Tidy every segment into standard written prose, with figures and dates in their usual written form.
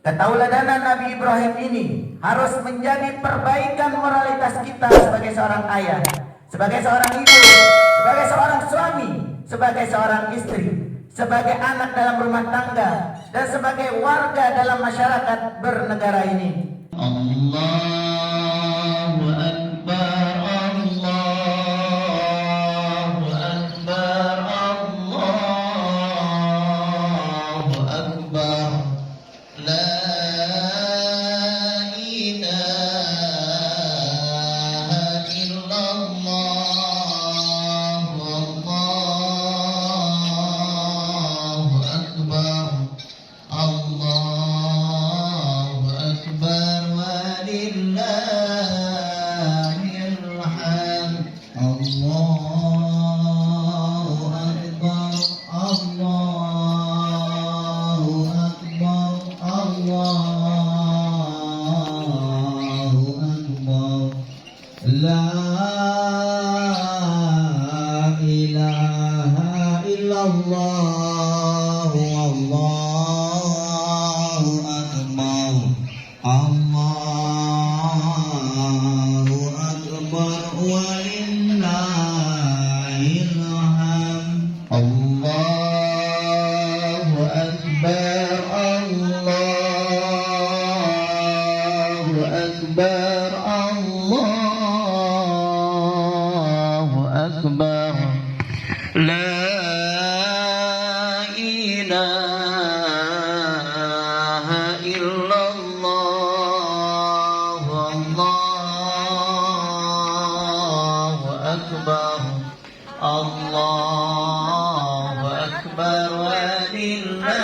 Ketauladanan Nabi Ibrahim ini harus menjadi perbaikan moralitas kita sebagai seorang ayah, sebagai seorang ibu, sebagai seorang suami, sebagai seorang istri, sebagai anak dalam rumah tangga, dan sebagai warga dalam masyarakat bernegara ini. Allahu Akbar, Allahu Akbar, Allahu Akbar. La ilaha illallah, Allahu Akbar, Allahu Akbar, walillahil hamd. Allahu Akbar, Allahu Akbar, Allahu Akbar. La ilaha illallah, Allahu Akbar, Allahu Akbar, walillahil hamd. Allahu Akbar, Allahu Akbar, Allahu Akbar. La ilaha illallah, Allahu Akbar, Allahu Akbar, walillahil hamd.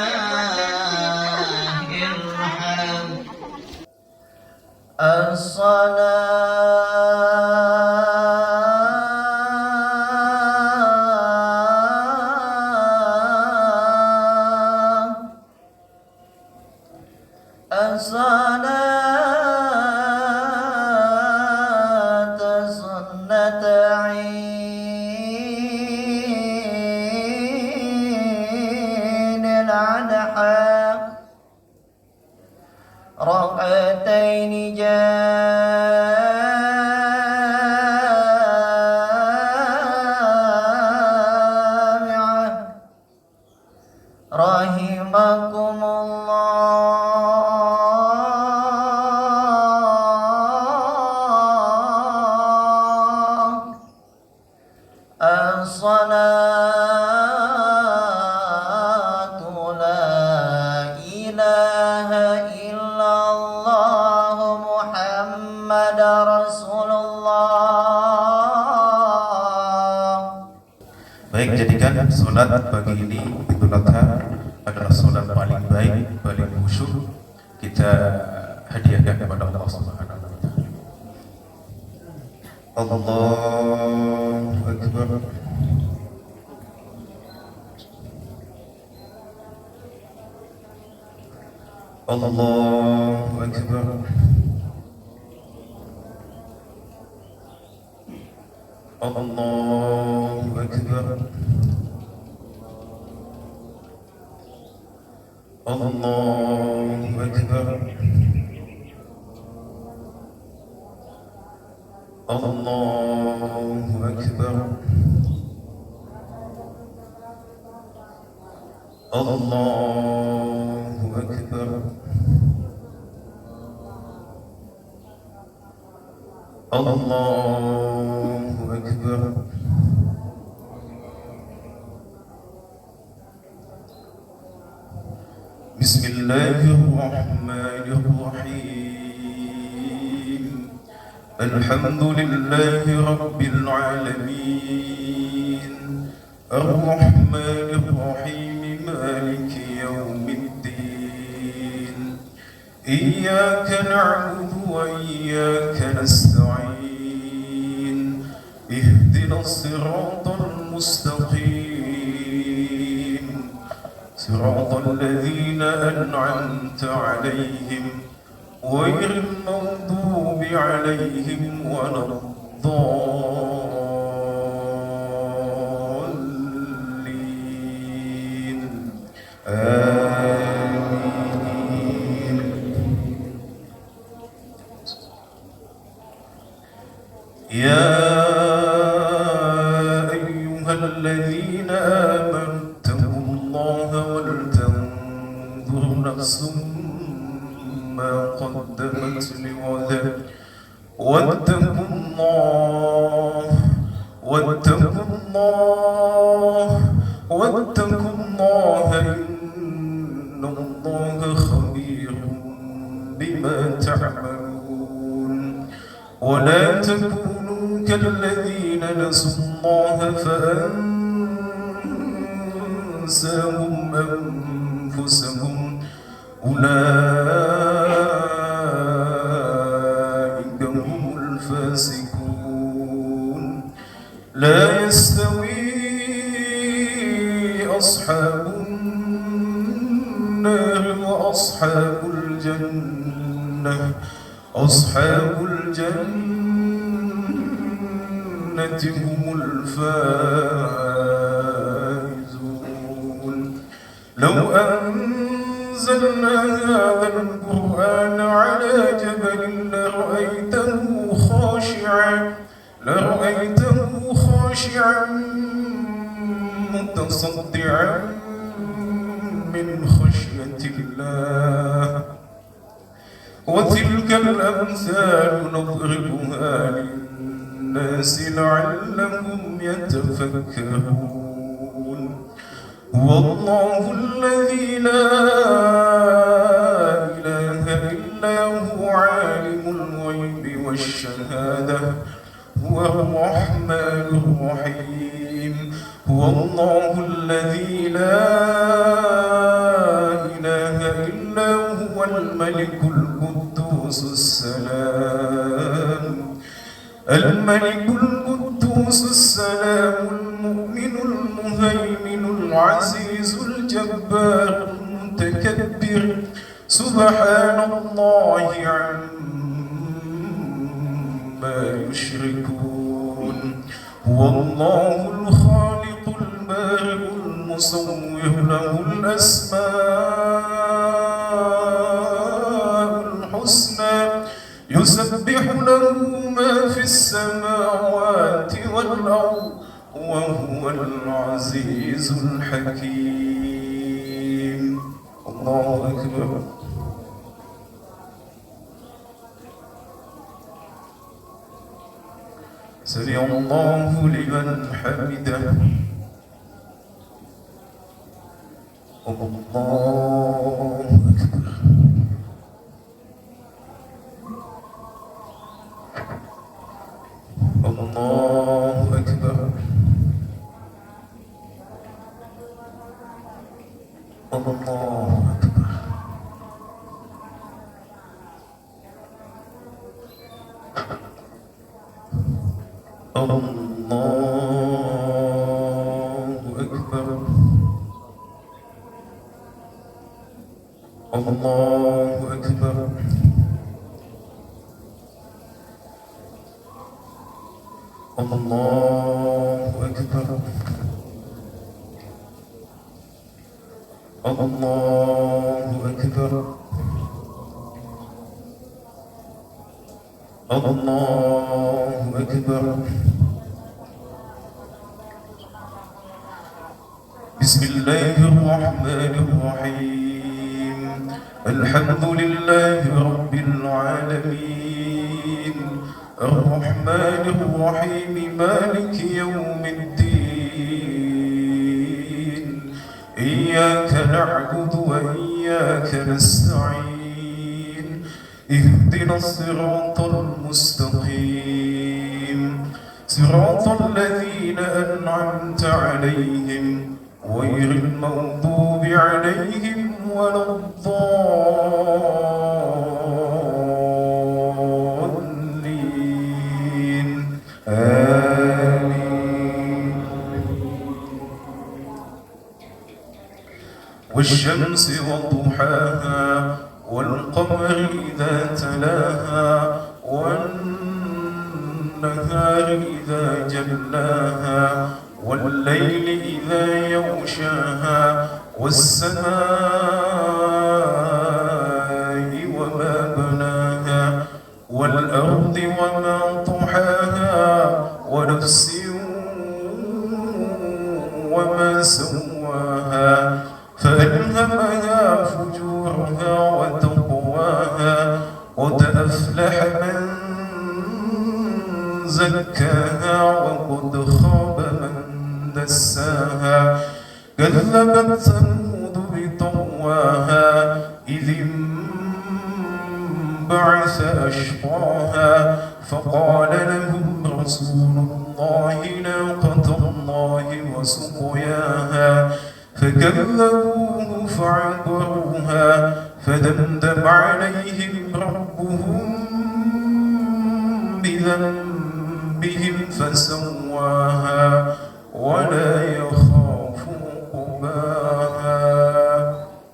الصلاة سنة عين الأضحى ركعتين جامعة رحمكم الله. الصلاة لا إله إلا الله محمد رسول الله. Baik, jadikan sholat pagi ini Idul Adha adalah sholat paling baik, paling khusyuk kita hadiahkan kepada Allah Subhanahu wa taala. Allahu Akbar. Allahu Akbar. Allahu Akbar. Allahu Akbar. Allahu Akbar. Allahu Akbar. Allahu Akbar. Bismillahirrahmanirrahim. Alhamdulillahi Rabbil Alamin. Ar-Rahmanir-Rahim. Maliki Yawmiddin. Iyyaka na'budu wa iyyaka nasta'in. Ihdinas siratal mustaqim. Siratal ladzina an'amta 'alaihim ghairil maghdubi 'alaihim waladdallin. Amin. يا أيها الذين آمنوا اتقوا الله ولتنظر نفس ما قدمت لغد واتقوا الله إن الله خبير بما تعملون ولا تكونوا كالذين نسوا الله فأنساهم أنفسهم أولئك هم الفاسقون لا يستوي أصحاب النار وأصحاب الجنة هم الفائزون لو أنزلنا هذا القرآن على جبل لرأيته خاشعا متصدعا من خشية الله وتلك الأمثال نضربها للناس لعلهم يتفكرون هو الله الذي لا إله إلا هو عالم الغيب والشهادة هو الرحمن الرحيم هو الله الذي لا إله إلا هو الملك القدوس السلام المؤمن المهيمن العزيز الجبار المتكبر سبحان الله عما يشركون هو الله الخالق البارئ المصور له الأسماء الحسنى يسبح له ما في السماوات والأرض وهو العزيز الحكيم الله أكبر سمع الله لمن حمده الله أكبر الله أكبر الله أكبر الله أكبر الله أكبر الله أكبر الله أكبر بسم الله الرحمن الرحيم الحمد لله رب العالمين الرحمن الرحيم مالك يوم الدين إياك نعبد وإياك نستعين اهدنا الصراط المستقيم صراط الذين أنعمت عليهم غير المغضوب عليهم ولا الضالين آمين والشمس وضحاها والقمر إذا تلاها والنهار إذا جلاها والليل إذا يغشاها والسماء وما بناها والأرض وما طحاها وتقواها قد أفلح من زكاها وقد خاب من دساها كذبت ثمود بطغواها إذ انبعث أشقاها فقال لهم رسول الله ناقة الله وسقياها فكذبوه فعقروها فدمدم عليهم ربهم بذنبهم فسواها ولا يخاف عقباها.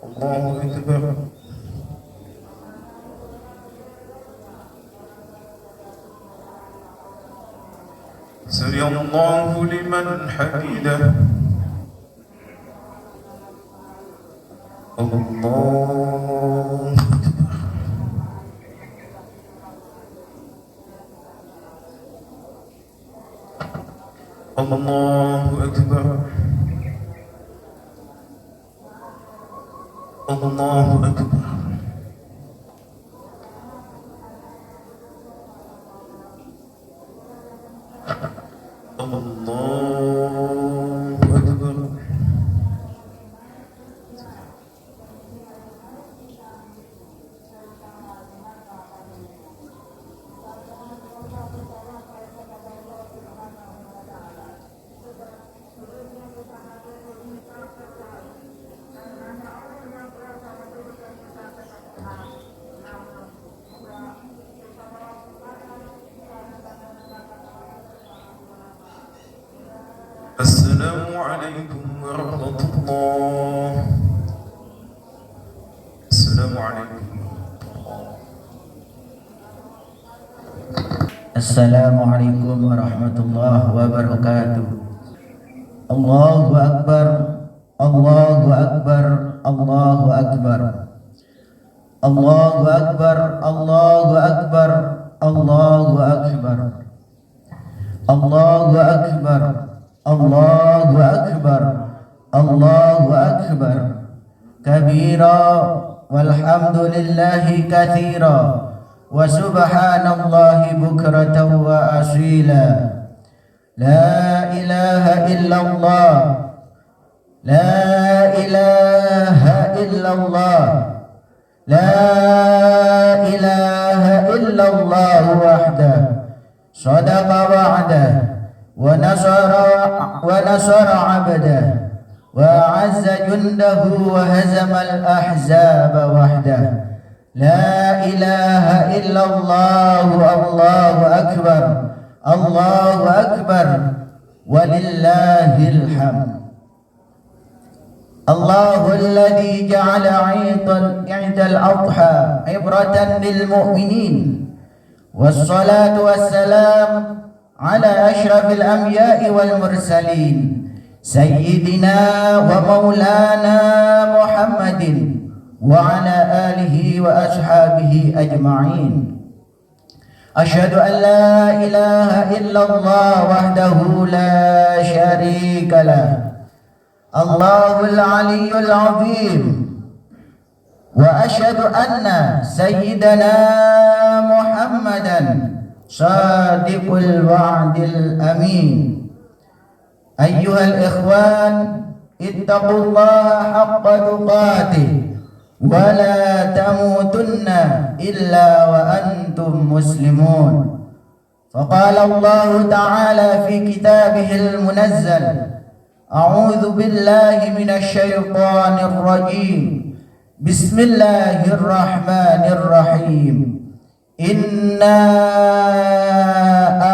الله أكبر. سمع الله لمن حمده. الله أكبر. الله أكبر. الله أكبر. الله أكبر. السلام عليكم ورحمة الله. السلام عليكم ورحمة الله. السلام عليكم ورحمة الله وبركاته. الله أكبر. الله أكبر. الله أكبر. الله أكبر. الله أكبر. الله أكبر. الله أكبر. الله أكبر. الله أكبر كبيرا والحمد لله كثيرا وسبحان الله بكرة وأصيلا. لا إله إلا الله. لا إله إلا الله. لا إله إلا الله وحده صدق وعده ونصر عبده وأعز جنده وهزم الأحزاب وحده. لا إله إلا الله. الله أكبر. الله أكبر ولله الحمد. الله الذي جعل عيد الأضحى عبرة للمؤمنين والصلاة والسلام على أشرف الأنبياء والمرسلين سيدنا ومولانا محمد وعلى آله وأصحابه أجمعين. أشهد أن لا إله إلا الله وحده لا شريك له الله العلي العظيم. وأشهد أن سيدنا محمدا صادق الوعد الأمين. أيها الإخوان اتقوا الله حق تقاته ولا تموتن إلا وأنتم مسلمون. فقال الله تعالى في كتابه المنزل: أعوذ بالله من الشيطان الرجيم. بسم الله الرحمن الرحيم. إنا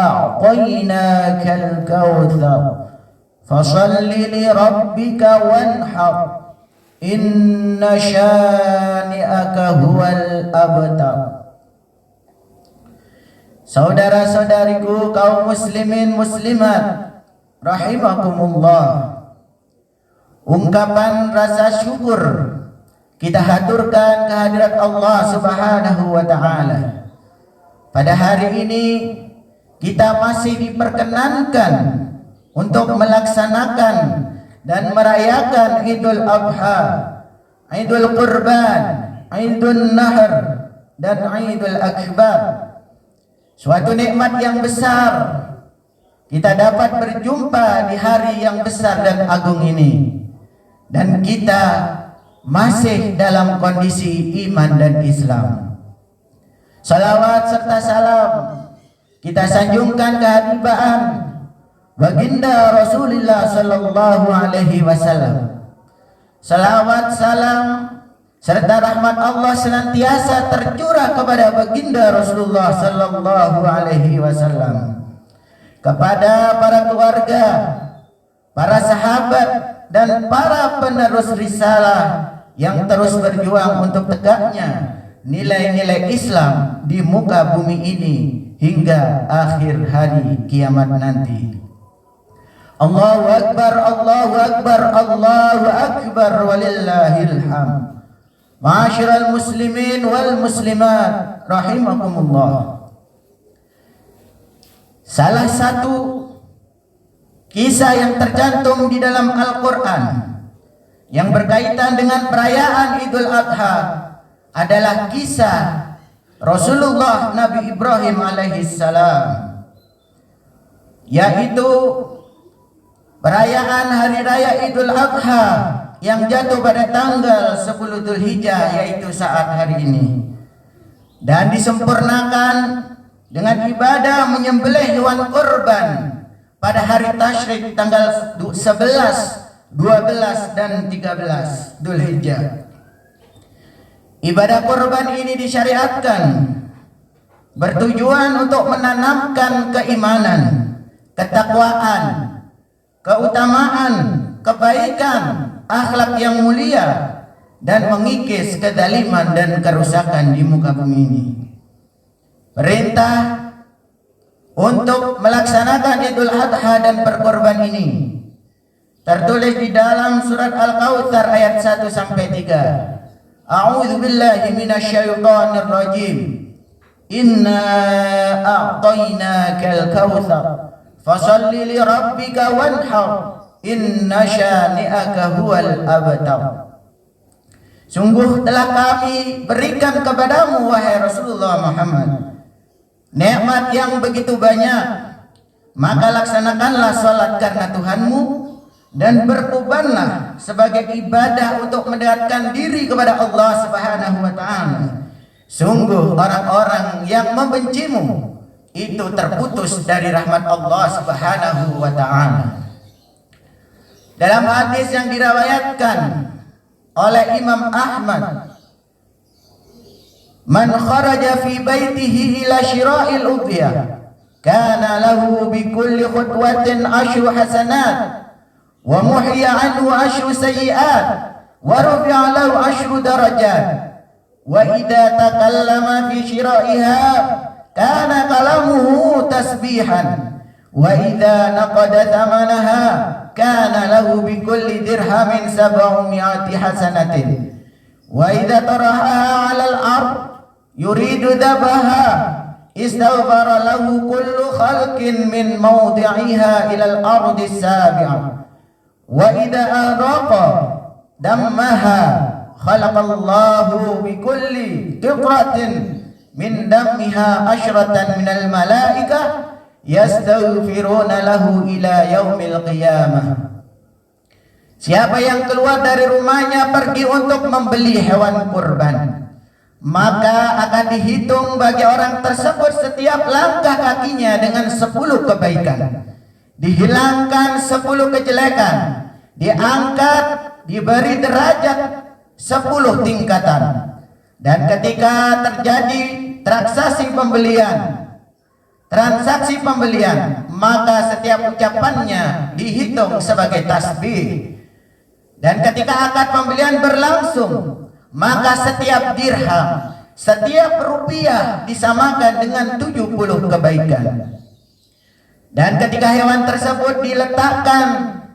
أعطيناك الكوثر فصل لربك وانحر إن شانئك هو الأبتر. Saudara-saudariku kaum muslimin muslimat rahimakumullah, ungkapan rasa syukur kita haturkan kehadirat Allah Subhanahu wa taala. Pada hari ini kita masih diperkenankan untuk melaksanakan dan merayakan Idul Adha, Idul Qurban, Idul Nahr dan Idul Akbar. Suatu nikmat yang besar kita dapat berjumpa di hari yang besar dan agung ini. Dan kita masih dalam kondisi iman dan Islam. Salawat serta salam kita sanjungkan kehadiran baginda Rasulullah sallallahu alaihi wasallam. Salawat salam serta rahmat Allah senantiasa tercurah kepada baginda Rasulullah sallallahu alaihi wasallam, kepada para keluarga, para sahabat dan para penerus risalah yang terus berjuang untuk tegaknya nilai-nilai Islam di muka bumi ini hingga akhir hari kiamat nanti. Allahu Akbar, Allahu Akbar, Allahu Akbar, walillahil hamd. Ma'asyiral muslimin wal muslimat rahimakumullah. Salah satu kisah yang tercantum di dalam Al-Quran yang berkaitan dengan perayaan Idul Adha adalah kisah Rasulullah Nabi Ibrahim alaihissalam, yaitu perayaan Hari Raya Idul Adha yang jatuh pada tanggal 10 Dzulhijjah, yaitu saat hari ini, dan disempurnakan dengan ibadah menyembelih hewan kurban pada hari tasyrik tanggal 11, 12 dan 13 Dzulhijjah. Ibadah kurban ini disyariatkan bertujuan untuk menanamkan keimanan, ketakwaan, keutamaan, kebaikan, akhlak yang mulia, dan mengikis kezaliman dan kerusakan di muka bumi ini. Perintah untuk melaksanakan Idul Adha dan berkorban ini tertulis di dalam surat Al-Kautsar ayat 1 sampai 3. A'udzu billahi minasyaitonir rajim. Inna a'tainakal kautsar fashalli li rabbika wanhar inna syani'aka huwal abtar. Sungguh telah kami berikan kepadamu wahai Rasulullah Muhammad nikmat yang begitu banyak, maka laksanakanlah salat karena Tuhanmu dan berkurbanlah sebagai ibadah untuk mendekatkan diri kepada Allah Subhanahu wa taala. Sungguh orang-orang yang membencimu itu terputus dari rahmat Allah Subhanahu wa taala. Dalam hadis yang diriwayatkan oleh Imam Ahmad, man kharaja fi baitihi ila syira'il udhiyah kana lahu bi kulli khutwatin ashru hasanat wa muhiya anhu ashru sayyi'at wa rufi'a lahu ashru darajat wa idza takallama fi syira'iha kana kalamuhu tasbihan wa idza naqada thamanaha kana lahu bi kulli dirhamin 700 hasanatin wa idza taraha 'alal ard yuridu dabaha istaghfara lahu kullu khalqin min mawdi'iha ila al-ardi as-sabi'ah wa idza araqa dammaha khalaqallahu bi kulli qitratin min dammiha asyratan minal malaikah yastaghfiruna lahu ila yaumil qiyamah. Siapa yang keluar dari rumahnya pergi untuk membeli hewan kurban, maka akan dihitung bagi orang tersebut setiap langkah kakinya dengan 10 kebaikan, dihilangkan 10 kejelekan, diangkat, diberi derajat 10 tingkatan. Dan ketika terjadi transaksi pembelian, maka setiap ucapannya dihitung sebagai tasbih. Dan ketika akad pembelian berlangsung, maka setiap dirham, setiap rupiah disamakan dengan 70 kebaikan. Dan ketika hewan tersebut diletakkan,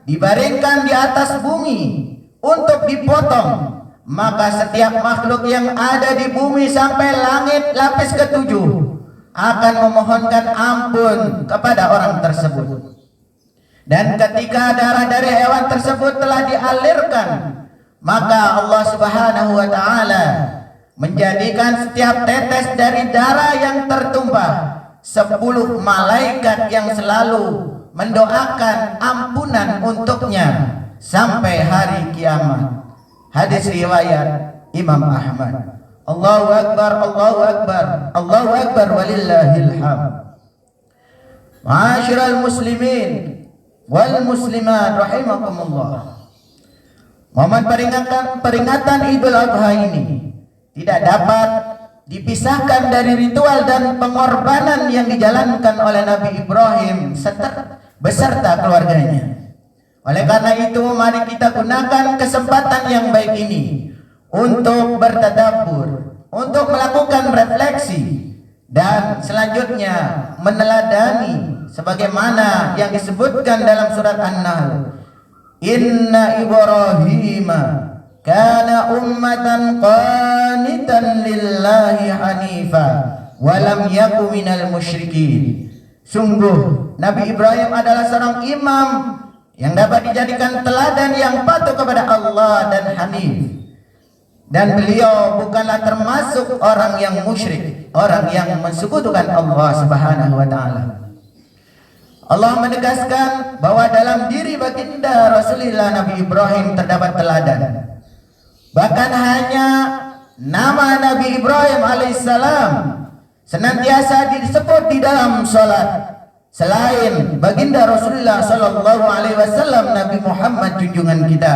dibaringkan di atas bumi untuk dipotong, maka setiap makhluk yang ada di bumi sampai langit lapis ke-7 akan memohonkan ampun kepada orang tersebut. Dan ketika darah dari hewan tersebut telah dialirkan, maka Allah Subhanahu wa taala menjadikan setiap tetes dari darah yang tertumpah 10 malaikat yang selalu mendoakan ampunan untuknya sampai hari kiamat. Hadis riwayat Imam Ahmad. Allahu Akbar, Allahu Akbar, Allahu Akbar walillahil hamd. Ma'asyiral muslimin wal muslimat rahimakumullah. Momen peringatan Idul Adha ini tidak dapat dipisahkan dari ritual dan pengorbanan yang dijalankan oleh Nabi Ibrahim beserta keluarganya. Oleh karena itu, mari kita gunakan kesempatan yang baik ini untuk bertadabbur, untuk melakukan refleksi, dan selanjutnya meneladani sebagaimana yang disebutkan dalam surat An-Nahl. Inna Ibrahima kana ummatan qanitan lillahi hanifa wa lam yaku minal musyrikin. Sungguh Nabi Ibrahim adalah seorang imam yang dapat dijadikan teladan yang patuh kepada Allah dan hanif, dan beliau bukanlah termasuk orang yang musyrik, orang yang mensekutukan Allah Subhanahu wa taala. Allah menegaskan bahwa dalam diri baginda Rasulullah Nabi Ibrahim terdapat teladan. Bahkan hanya nama Nabi Ibrahim alaihissalam senantiasa disebut di dalam salat. Selain baginda Rasulullah sallallahu alaihi wasallam, Nabi Muhammad junjungan kita.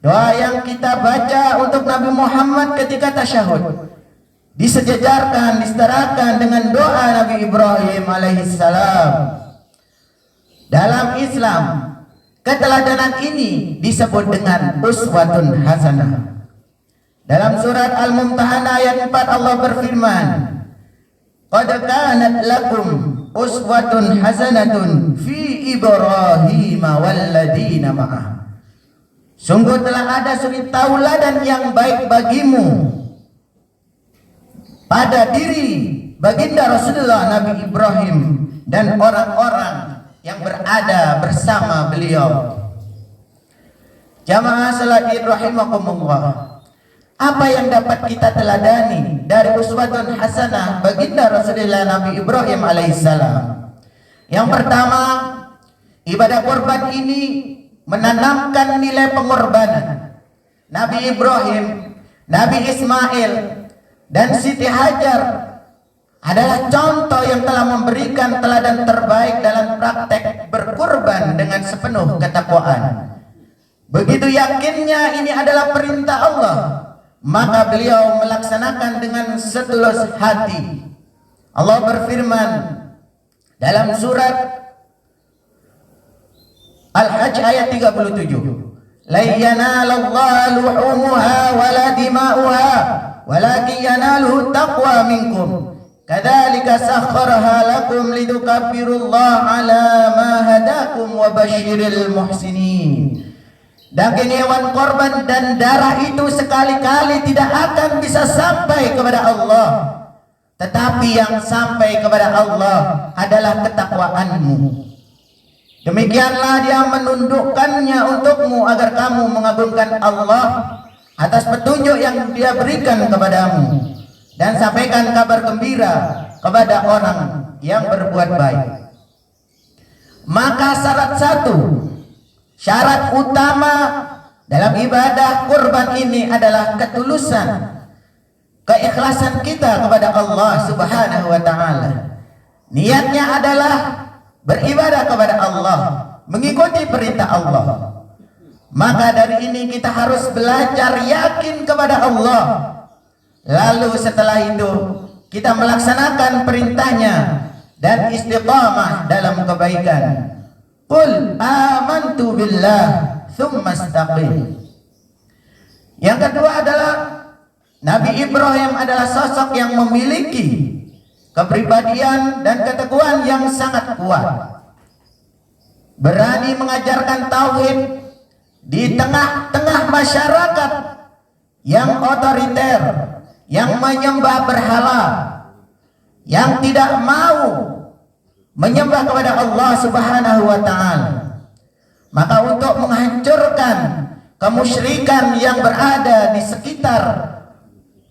Doa yang kita baca untuk Nabi Muhammad ketika tasyahud disejajarkan, disetarakan dengan doa Nabi Ibrahim alaihissalam. Dalam Islam, keteladanan ini disebut dengan uswatun hasanah. Dalam surat Al-Mumtahanah ayat 4 Allah berfirman, "Qad kanat lakum uswatun hasanatun fi Ibrahim walladzina ma'ah." Sungguh telah ada suri tauladan yang baik bagimu pada diri baginda Rasulullah Nabi Ibrahim dan orang-orang yang berada bersama beliau. Jamaah salat rahimakumullah. Apa yang dapat kita teladani dari uswatun hasanah baginda Rasulullah Nabi Ibrahim alaihissalam? Yang pertama, ibadah kurban ini menanamkan nilai pengorbanan. Nabi Ibrahim, Nabi Ismail, dan Siti Hajar adalah contoh yang telah memberikan teladan terbaik dalam praktek berkurban dengan sepenuh ketakwaan. Begitu yakinnya ini adalah perintah Allah, maka beliau melaksanakan dengan setulus hati. Allah berfirman dalam surat Al-Hajj ayat 37, "La yanalallahu luhumuha wala dima'uha walakin yanaluhu taqwa minkum. Kadzalika sakhkharaha lakum litukabbirullaha 'ala ma hadakum wa basyiril muhsinin." Daging hewan korban dan darah itu sekali-kali tidak akan bisa sampai kepada Allah, tetapi yang sampai kepada Allah adalah ketakwaanmu. Demikianlah Dia menundukkannya untukmu agar kamu mengagungkan Allah atas petunjuk yang Dia berikan kepadamu, dan sampaikan kabar gembira kepada orang yang berbuat baik. Maka syarat utama dalam ibadah kurban ini adalah ketulusan, keikhlasan kita kepada Allah Subhanahu wa taala. Niatnya adalah beribadah kepada Allah, mengikuti perintah Allah. Maka dari ini kita harus belajar yakin kepada Allah. Lalu setelah itu kita melaksanakan perintahnya dan istiqamah dalam kebaikan. Qul amantu billah tsumma istaqim. Yang kedua adalah Nabi Ibrahim adalah sosok yang memiliki kepribadian dan keteguhan yang sangat kuat. Berani mengajarkan tauhid di tengah-tengah masyarakat yang otoriter, yang menyembah berhala, yang tidak mau menyembah kepada Allah Subhanahu wa taala. Maka untuk menghancurkan kemusyrikan yang berada di sekitar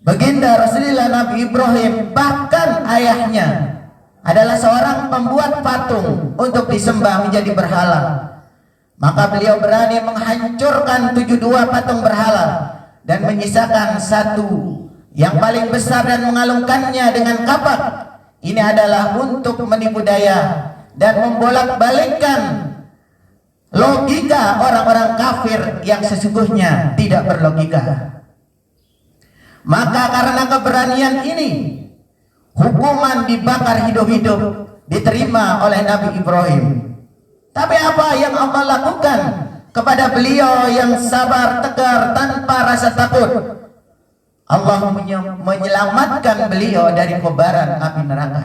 Baginda Rasulullah Nabi Ibrahim, bahkan ayahnya adalah seorang pembuat patung untuk disembah menjadi berhala. Maka beliau berani menghancurkan 72 patung berhala dan menyisakan satu yang paling besar dan mengalungkannya dengan kapak. Ini adalah untuk menipu daya dan membolak-balikkan logika orang-orang kafir yang sesungguhnya tidak berlogika. Maka karena keberanian ini, hukuman dibakar hidup-hidup diterima oleh Nabi Ibrahim. Tapi apa yang Allah lakukan kepada beliau yang sabar tegar tanpa rasa takut? Allah menyelamatkan beliau dari kobaran api neraka.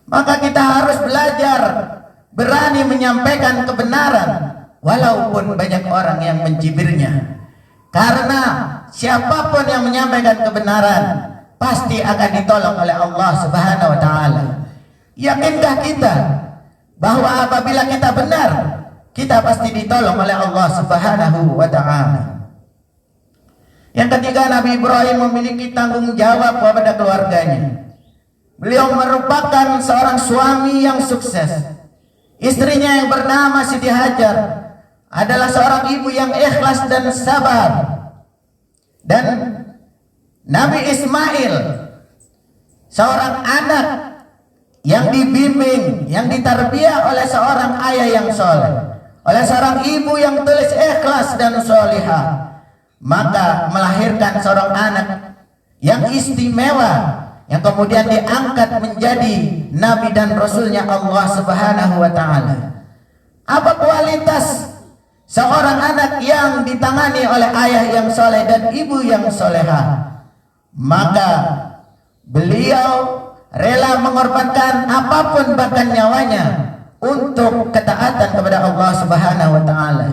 Maka kita harus belajar berani menyampaikan kebenaran walaupun banyak orang yang mencibirnya. Karena siapapun yang menyampaikan kebenaran pasti akan ditolong oleh Allah Subhanahu wa taala. Yakinkah kita bahwa apabila kita benar, kita pasti ditolong oleh Allah Subhanahu wa taala? Yang ketiga, Nabi Ibrahim memiliki tanggung jawab kepada keluarganya. Beliau merupakan seorang suami yang sukses. Istrinya yang bernama Siti Hajar adalah seorang ibu yang ikhlas dan sabar. Dan Nabi Ismail, seorang anak yang dibimbing, yang ditarbiyah oleh seorang ayah yang soleh, oleh seorang ibu yang tulis ikhlas dan solihah, maka melahirkan seorang anak yang istimewa, yang kemudian diangkat menjadi nabi dan rasulnya Allah Subhanahu wa taala. Apa kualitas seorang anak yang ditangani oleh ayah yang soleh dan ibu yang solehah? Maka beliau rela mengorbankan apapun bahkan nyawanya untuk ketaatan kepada Allah Subhanahu wa taala.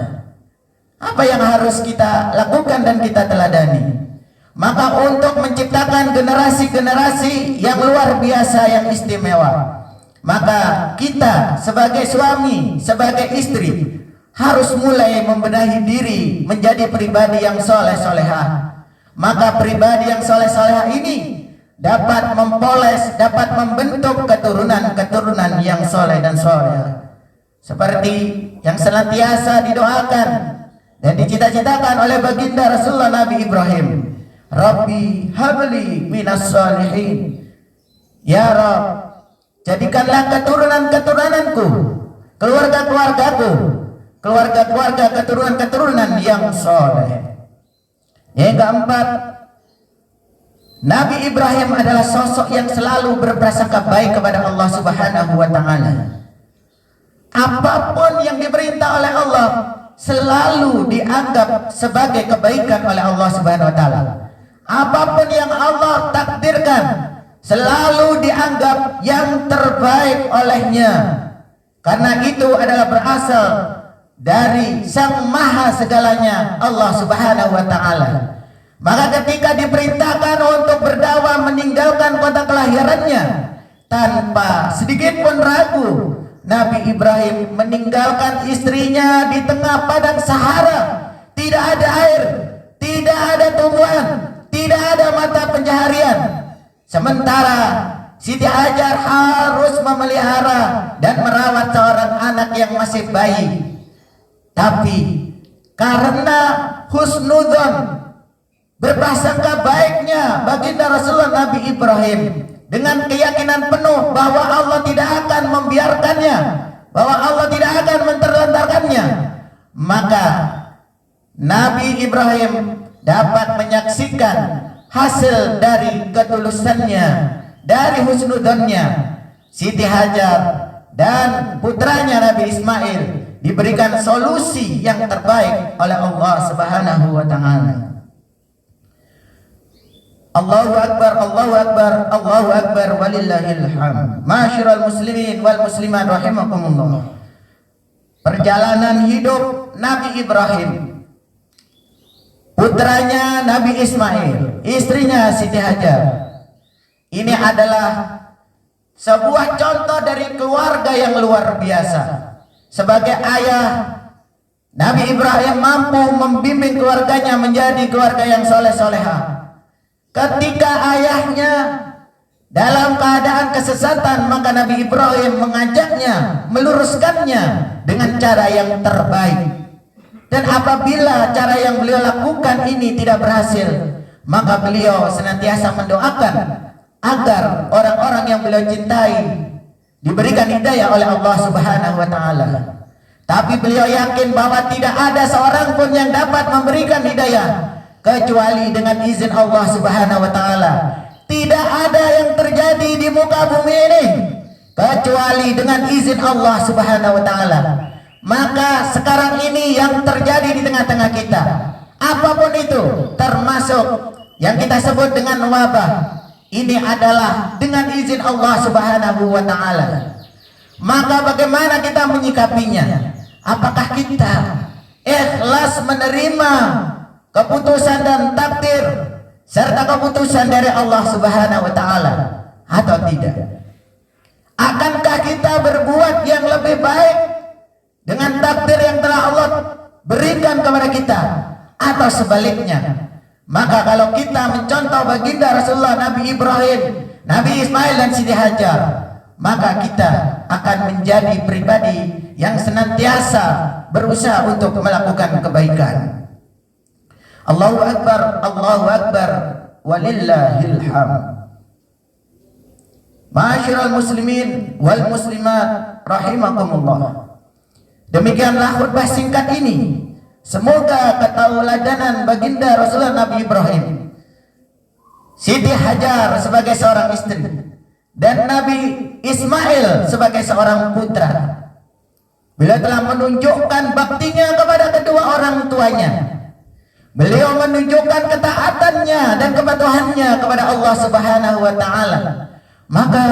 Apa yang harus kita lakukan dan kita teladani? Maka untuk menciptakan generasi-generasi yang luar biasa, yang istimewa, maka kita sebagai suami, sebagai istri harus mulai membenahi diri menjadi pribadi yang soleh-solehah. Maka pribadi yang soleh-solehah ini dapat mempoles, dapat membentuk keturunan-keturunan yang soleh dan soleh, seperti yang senantiasa didoakan dan dicita-citakan oleh baginda Rasulullah Nabi Ibrahim. Rabbi habli minas salihin. Ya Rabb, jadikanlah keturunan-keturunanku, keluarga-keluargaku, keluarga-keluarga keturunan-keturunan yang soleh. Yang keempat, Nabi Ibrahim adalah sosok yang selalu berprasangka baik kepada Allah Subhanahu wa taala. Apapun yang diperintah oleh Allah selalu dianggap sebagai kebaikan oleh Allah Subhanahu wa taala. Apapun yang Allah takdirkan selalu dianggap yang terbaik olehnya. Karena itu adalah berasal dari Sang Maha segalanya, Allah Subhanahu wa taala. Maka ketika diperintahkan untuk berdakwah meninggalkan kota kelahirannya, tanpa sedikit pun ragu, Nabi Ibrahim meninggalkan istrinya di tengah padang Sahara. Tidak ada air, tidak ada tumbuhan, tidak ada mata pencaharian. Sementara Siti Hajar harus memelihara dan merawat seorang anak yang masih bayi. Tapi karena husnudzon, berprasangka baiknya baginda Rasulullah Nabi Ibrahim, dengan keyakinan penuh bahwa Allah tidak akan membiarkannya, bahwa Allah tidak akan menterlantarkannya, maka Nabi Ibrahim dapat menyaksikan hasil dari ketulusannya, dari husnudzonnya. Siti Hajar dan putranya Nabi Ismail diberikan solusi yang terbaik oleh Allah Subhanahu wa taala. Allahu akbar, Allahu akbar, Allahu akbar, walillahil hamd. Masyiral muslimin wal muslimat rahimakumullah. Perjalanan hidup Nabi Ibrahim, putranya Nabi Ismail, istrinya Siti Hajar, ini adalah sebuah contoh dari keluarga yang luar biasa. Sebagai ayah, Nabi Ibrahim mampu membimbing keluarganya menjadi keluarga yang soleh-solehah. Ketika ayahnya dalam keadaan kesesatan, maka Nabi Ibrahim mengajaknya, meluruskannya dengan cara yang terbaik. Dan apabila cara yang beliau lakukan ini tidak berhasil, maka beliau senantiasa mendoakan agar orang-orang yang beliau cintai diberikan hidayah oleh Allah Subhanahu wa taala. Tapi beliau yakin bahwa tidak ada seorang pun yang dapat memberikan hidayah kecuali dengan izin Allah Subhanahu wa taala. Tidak ada yang terjadi di muka bumi ini kecuali dengan izin Allah Subhanahu wa taala. Maka sekarang ini yang terjadi di tengah-tengah kita, apapun itu, termasuk yang kita sebut dengan wabah, ini adalah dengan izin Allah Subhanahu wa taala. Maka bagaimana kita menyikapinya? Apakah kita ikhlas menerima keputusan dan takdir serta keputusan dari Allah Subhanahu wa taala atau tidak? Akankah kita berbuat yang lebih baik dengan takdir yang telah Allah berikan kepada kita atau sebaliknya? Maka kalau kita mencontoh baginda Rasulullah, Nabi Ibrahim, Nabi Ismail dan Siti Hajar, maka kita akan menjadi pribadi yang senantiasa berusaha untuk melakukan kebaikan. Allahu Akbar, walillahil hamd. Ma'asyiral muslimin wal muslimat rahimakumullah. Demikianlah khutbah singkat ini. Semoga ketauladanan baginda Rasulullah Nabi Ibrahim, Siti Hajar sebagai seorang istri, dan Nabi Ismail sebagai seorang putra, beliau telah menunjukkan baktinya kepada kedua orang tuanya. Beliau menunjukkan ketaatannya dan kepatuhannya kepada Allah Subhanahu wa taala. Maka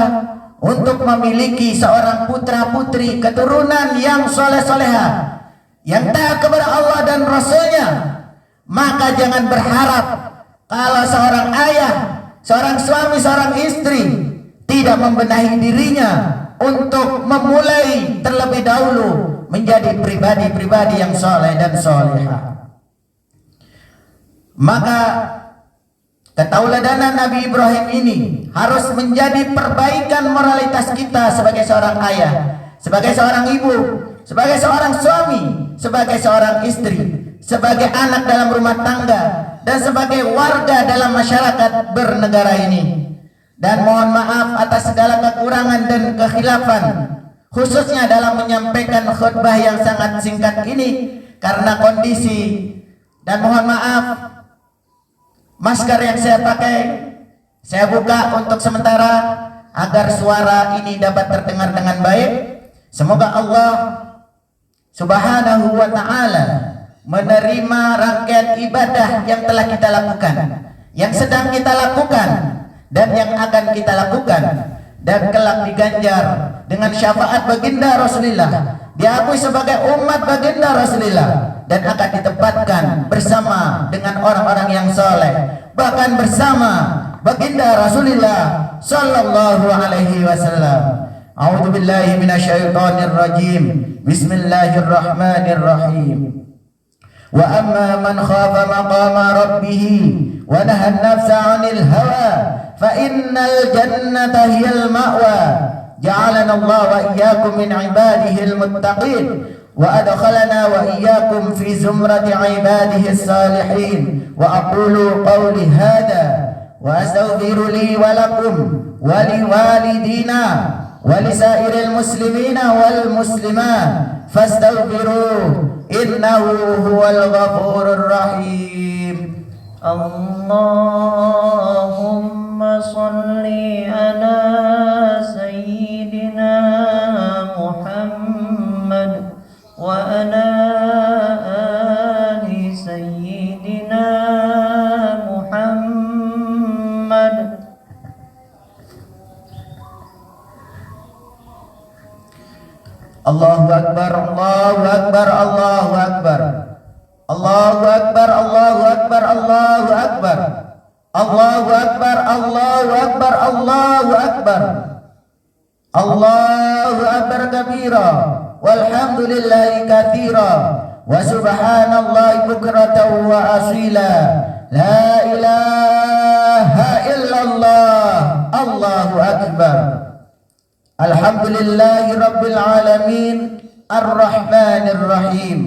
untuk memiliki seorang putra putri keturunan yang soleh-soleha, yang taat kepada Allah dan Rasulnya, maka jangan berharap kalau seorang ayah, seorang suami, seorang istri tidak membenahi dirinya untuk memulai terlebih dahulu menjadi pribadi-pribadi yang soleh dan soleha. Maka ketauladanan Nabi Ibrahim ini harus menjadi perbaikan moralitas kita sebagai seorang ayah, sebagai seorang ibu, sebagai seorang suami, sebagai seorang istri, sebagai anak dalam rumah tangga, dan sebagai warga dalam masyarakat bernegara ini. Dan mohon maaf atas segala kekurangan dan kekhilafan, khususnya dalam menyampaikan khutbah yang sangat singkat ini karena kondisi. Dan mohon maaf, masker yang saya pakai saya buka untuk sementara agar suara ini dapat terdengar dengan baik. Semoga Allah Subhanahu wa ta'ala menerima rangkaian ibadah yang telah kita lakukan, yang sedang kita lakukan, dan yang akan kita lakukan, dan kelak diganjar dengan syafaat baginda Rasulullah, diakui sebagai umat baginda Rasulullah, dan akan ditempatkan bersama dengan orang-orang yang soleh, bahkan bersama baginda Rasulullah sallallahu alaihi wasallam. A'udzu billahi minasyaitonir rajim. Bismillahirrahmanirrahim. Wa amma man khafa maqama rabbih wa nahaa an-nafsa 'anil hawa fa innal jannata hiyal ma'wa. Ja'alana Allah wa iyyakum min 'ibadihil muttaqin wa adkhalana wa iyyakum fi zumrati 'ibadihis salihin. Wa aqulu qawli hadha wa astaghfiru li wa lakum wa liwalidina wa lisairil muslimina wal muslimat fastaghfiruh innahu huwal ghafurur rahim. Allahumma salli ala sayyidina Muhammad wa ala ali sayyidina Muhammad. Allahu Akbar, Allahu Akbar, Allahu Akbar. Allahu Akbar, Allahu Akbar, Allahu Akbar. Allahu Akbar, Allahu Akbar, Allahu Akbar. Allahu Akbar kabira, walhamdulillahi katsira, wa subhanallahi bukratan wa asila. La ilaha ilaha illallah, Allahu akbar. Alhamdulillahi rabbil alamin, ar-rahmanir rahim,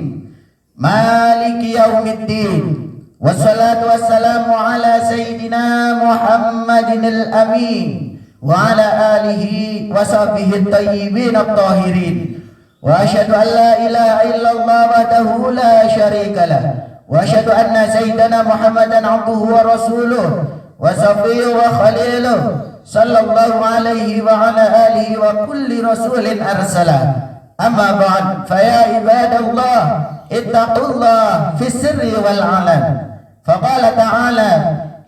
maliki yaumiddin. Wassalatu wassalamu ala sayyidina Muhammadin al-amin wa ala alihi wa sahbihi at-tayyibin at-tahirin. Wa asyhadu an la ilaha illallah wahdahu la syarika lah. Wa asyhadu anna sayyidana Muhammadan abduhu wa rasuluh wa safiyuhu wa khaliluh sallallahu alaihi wa ala alihi wa kulli rasulin arsalah. Amma ba'd, fa ya ibadallah ittaqullah fi sirri wal alan. Faqala ta'ala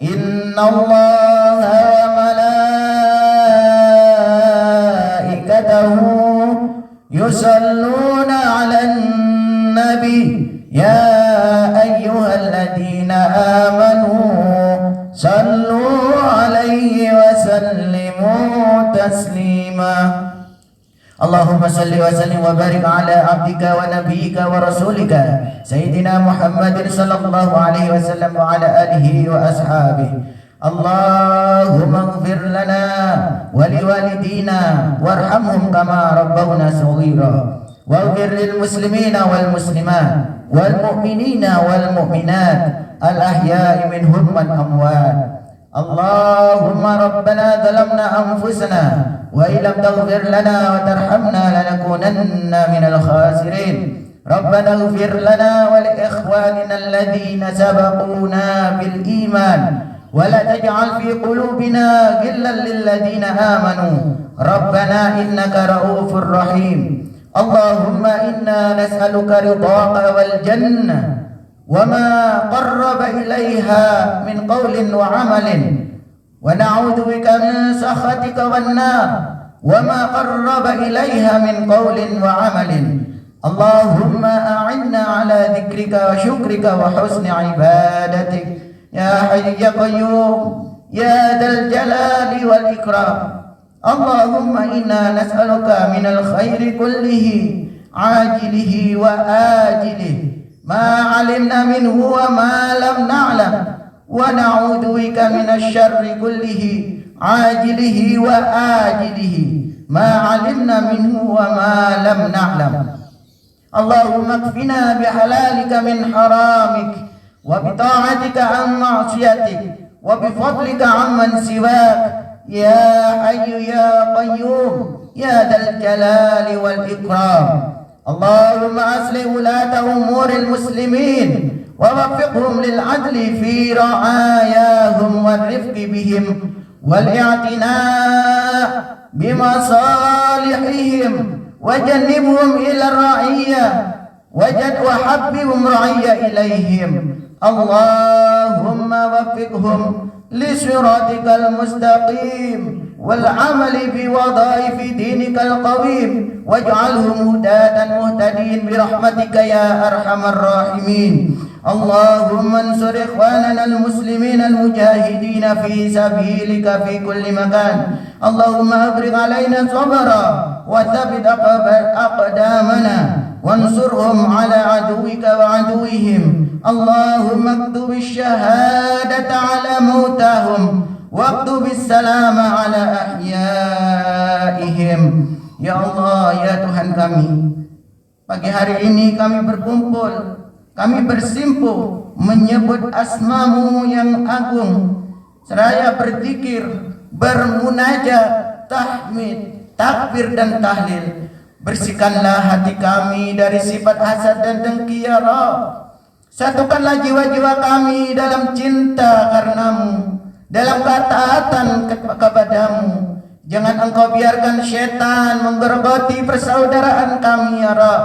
innallaha wa malaikatahu yusalluna 'alan nabi ya ayyuhalladzina amanu sallu 'alaihi wa sallimu taslima. Allahumma salli wa sallim wa barik ala abdika wa nabiyyika wa rasulika sayyidina Muhammadin sallallahu alaihi wasallam wa ala alihi wa ashabihi. Allahumma ighfir lana wa liwalidina warhamhum kama rabbawna shaghira waghfir lil muslimina wal muslimat wal mu'minina wal mu'minat al ahya'i minhum wal amwat. Allahumma rabbana zalamna anfusana wa illam taghfir lana wa tarhamna lanakunanna minal khasirin. Rabbana ighfir lana wa li ikhwanina alladhina sabaquna bil iman wa la taj'al fi qulubina ghillan lil ladzina amanu rabbana innaka ra'ufur rahim. Allahumma inna nas'aluka ridhaka wal jannah وما قرب إليها من قول وعمل ونعوذ بك من سخطك والنار وما قرب إليها من قول وعمل. اللهم أعنا على ذكرك وشكرك وحسن عبادتك يا حي يا قيوم يا ذا الجلال والإكرام. اللهم إنا نسألك من الخير كله عاجله وآجله ما علمنا منه وما لم نعلم ونعوذ بك من الشر كله عاجله وآجله ما علمنا منه وما لم نعلم. اللهم اكفنا بحلالك من حرامك وبطاعتك عن معصيتك وبفضلك عمن سواك يا حي يا قيوم يا ذا الجلال والإكرام. اللهم أصلح ولاة أمور المسلمين ووفقهم للعدل في رعاياهم والرفق بهم والاعتناء بمصالحهم وجنبهم إلى الرعية وحببهم رعية إليهم. اللهم وفقهم لصراطك المستقيم والعمل بوظائف دينك القويم واجعلهم هداة مهتدين برحمتك يا أرحم الراحمين. اللهم انصر إخواننا المسلمين المجاهدين في سبيلك في كل مكان. اللهم أفرغ علينا صبرا وثبت أقدامنا وانصرهم على عدوك وعدوهم. اللهم اكتب الشهادة على موتاهم واكتب السلام على ahyaihim. Ya Allah, ya Tuhan kami, pagi hari ini kami berkumpul, kami bersimpuh menyebut asma-Mu yang agung, seraya berzikir, bermunajat, tahmid, takbir dan tahlil. Bersihkanlah hati kami dari sifat hasad dan dengki ya Rabb. Satukanlah jiwa-jiwa kami dalam cinta karena-Mu, dalam ketaatan kepadamu. Jangan Engkau biarkan syaitan menggerogoti persaudaraan kami ya Rabb.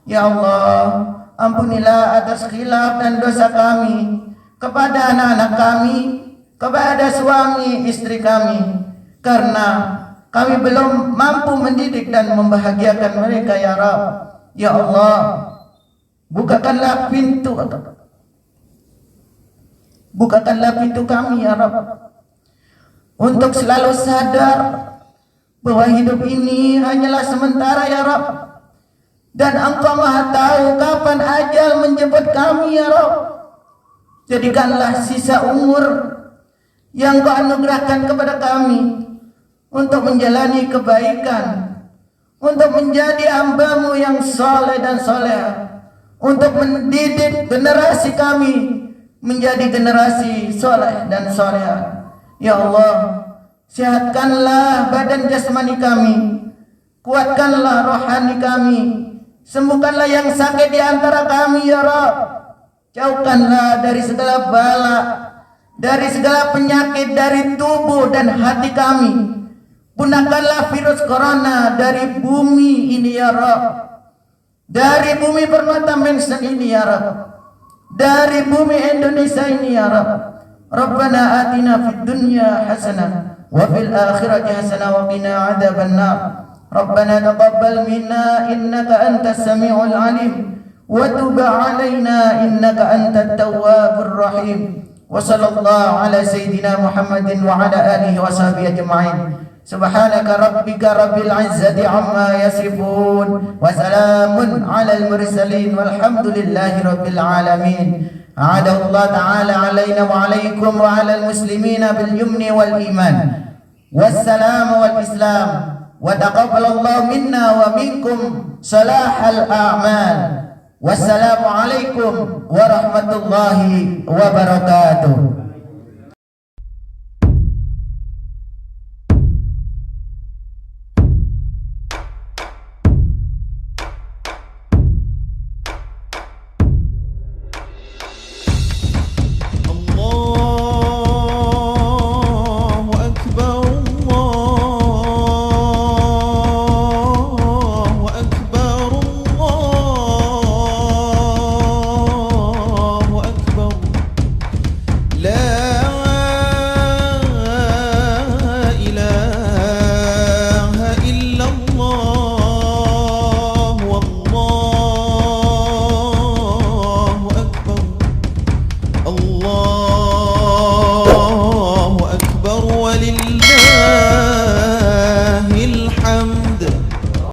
Ya Allah, ampunilah atas khilaf dan dosa kami kepada anak-anak kami, kepada suami istri kami, karena kami belum mampu mendidik dan membahagiakan mereka ya Rabb. Ya Allah, bukakanlah pintu kami ya Rabb, untuk selalu sadar bahwa hidup ini hanyalah sementara ya Rabb, dan Engkau Maha tahu kapan ajal menjemput kami ya Rabb. Jadikanlah sisa umur yang Kau anugerahkan kepada kami untuk menjalani kebaikan, untuk menjadi hamba-Mu yang saleh dan salehah, untuk mendidik generasi kami menjadi generasi saleh dan salehah. Ya Allah, sehatkanlah badan jasmani kami, kuatkanlah rohani kami, sembuhkanlah yang sakit di antara kami ya Rabb. Jauhkanlah dari segala bala, dari segala penyakit dari tubuh dan hati kami. Punahkanlah virus corona dari bumi ini ya Rabb, dari bumi Permata Mansion ini ya Rabb, dari bumi Indonesia ini ya Rabb. Rabbana atina fid dunya hasanah wa fil akhirati hasanah wa qina adzaban nar. Rabbana taqabbal minna innaka antas samiul alim wa tub alaina innaka antat tawwabur rahim. Wa sallallahu ala sayyidina Muhammadin wa ala alihi wa sahbihi ajma'in. Subhanaka rabbika rabbil izzati amma yasifun wa salamun alal mursalin walhamdulillahi rabbil alamin. أعاد الله تعالى علينا وعليكم وعلى المسلمين باليمن والإيمان والسلام والإسلام وتقبل الله منا ومنكم صلاح الأعمال والسلام عليكم ورحمة الله وبركاته. Allah